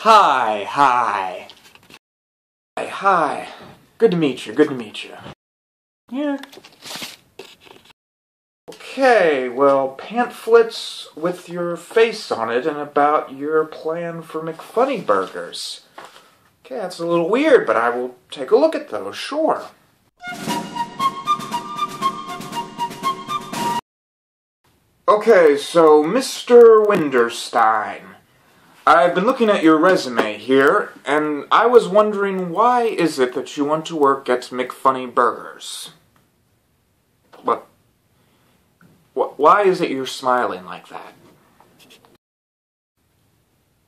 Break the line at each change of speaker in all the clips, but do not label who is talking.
Hi. Hi. Good to meet you. Yeah. Okay, well, pamphlets with your face on it and about your plan for McFunny Burgers. Okay, that's a little weird, but I will take a look at those, sure. Okay, so Mr. Winderstein, I've been looking at your resume here, and I was wondering why is it that you want to work at McFunny Burgers? Why is it you're smiling like that?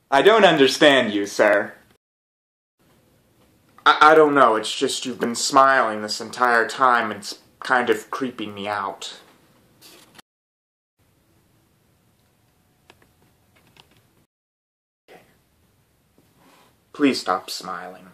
I don't understand you, sir. I don't know, it's just you've been smiling this entire time, and it's kind of creeping me out. Please stop smiling.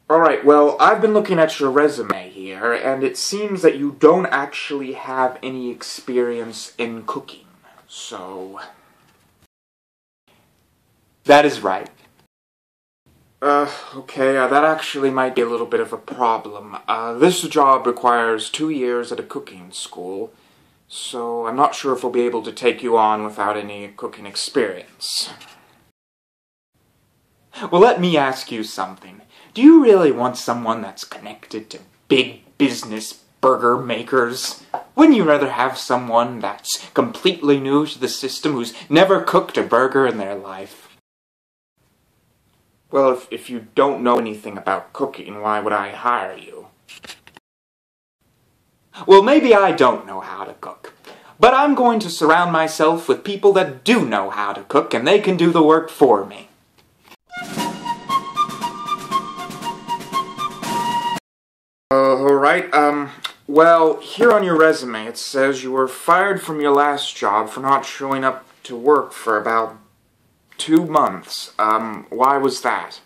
Alright, well, I've been looking at your resume here, and it seems that you don't actually have any experience in cooking, so... That is right. Okay, that actually might be a little bit of a problem. This job requires 2 years at a cooking school, so I'm not sure if we'll be able to take you on without any cooking experience. Well, let me ask you something. Do you really want someone that's connected to big business burger makers? Wouldn't you rather have someone that's completely new to the system who's never cooked a burger in their life? Well, if you don't know anything about cooking, why would I hire you? Well, maybe I don't know how to cook, but I'm going to surround myself with people that do know how to cook, and they can do the work for me. Alright, well, here on your resume it says you were fired from your last job for not showing up to work for about 2 months. Why was that?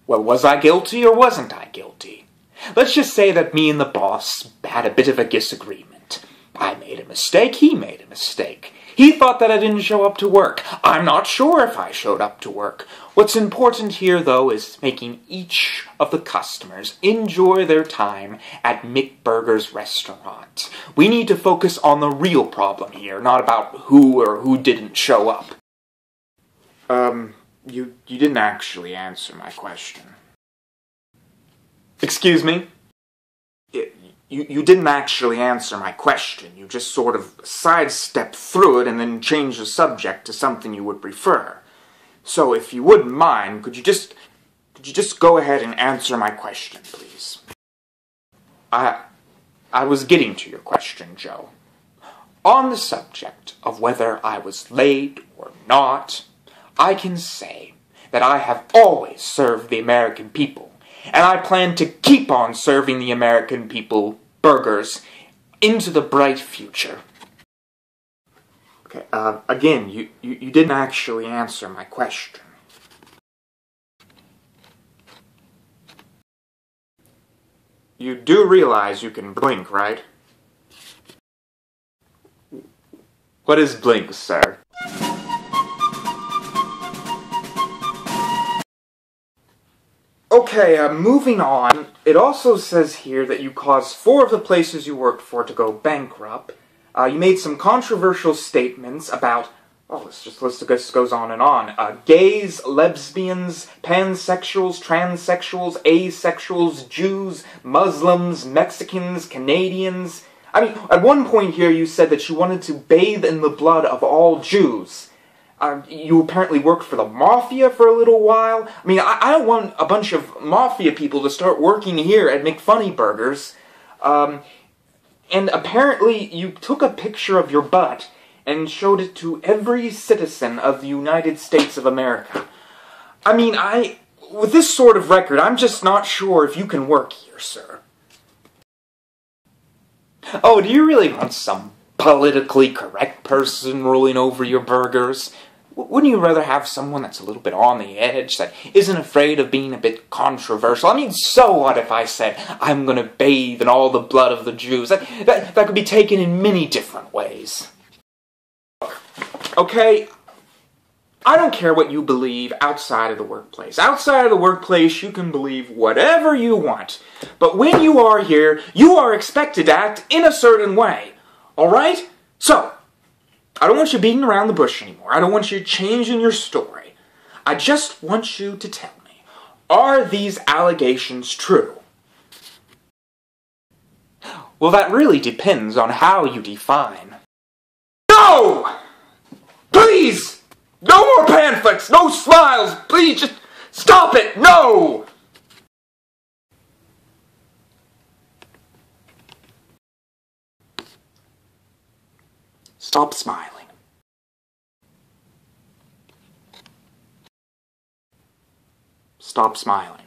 Well, was I guilty or wasn't I guilty? Let's just say that me and the boss had a bit of a disagreement. I made a mistake, he made a mistake. He thought that I didn't show up to work. I'm not sure if I showed up to work. What's important here, though, is making each of the customers enjoy their time at McBurger's restaurant. We need to focus on the real problem here, not about who or who didn't show up. You didn't actually answer my question. Excuse me? You didn't actually answer my question. You just sort of sidestepped through it and then changed the subject to something you would prefer. So if you wouldn't mind, could you just go ahead and answer my question, please? I was getting to your question, Joe. On the subject of whether I was late or not, I can say that I have always served the American people, and I plan to keep on serving the American people burgers into the bright future. Okay, again, you didn't actually answer my question. You do realize you can blink, right? What is blink, sir? Okay, moving on, it also says here that you caused 4 of the places you worked for to go bankrupt. You made some controversial statements about, this goes on and on. Gays, lesbians, pansexuals, transsexuals, asexuals, Jews, Muslims, Mexicans, Canadians. I mean, at one point here you said that you wanted to bathe in the blood of all Jews. You apparently worked for the Mafia for a little while. I mean, I don't want a bunch of Mafia people to start working here at McFunny Burgers. And apparently you took a picture of your butt and showed it to every citizen of the United States of America. I mean, with this sort of record, I'm just not sure if you can work here, sir. Oh, do you really want some politically correct person ruling over your burgers? Wouldn't you rather have someone that's a little bit on the edge, that isn't afraid of being a bit controversial? I mean, so what if I said, I'm gonna bathe in all the blood of the Jews? That could be taken in many different ways. Okay, I don't care what you believe outside of the workplace. Outside of the workplace, you can believe whatever you want. But when you are here, you are expected to act in a certain way. Alright? So, I don't want you beating around the bush anymore. I don't want you changing your story. I just want you to tell me, are these allegations true? Well, that really depends on how you define. No! Please! No more pamphlets! No smiles! Please, just stop it! No! Stop smiling. Stop smiling.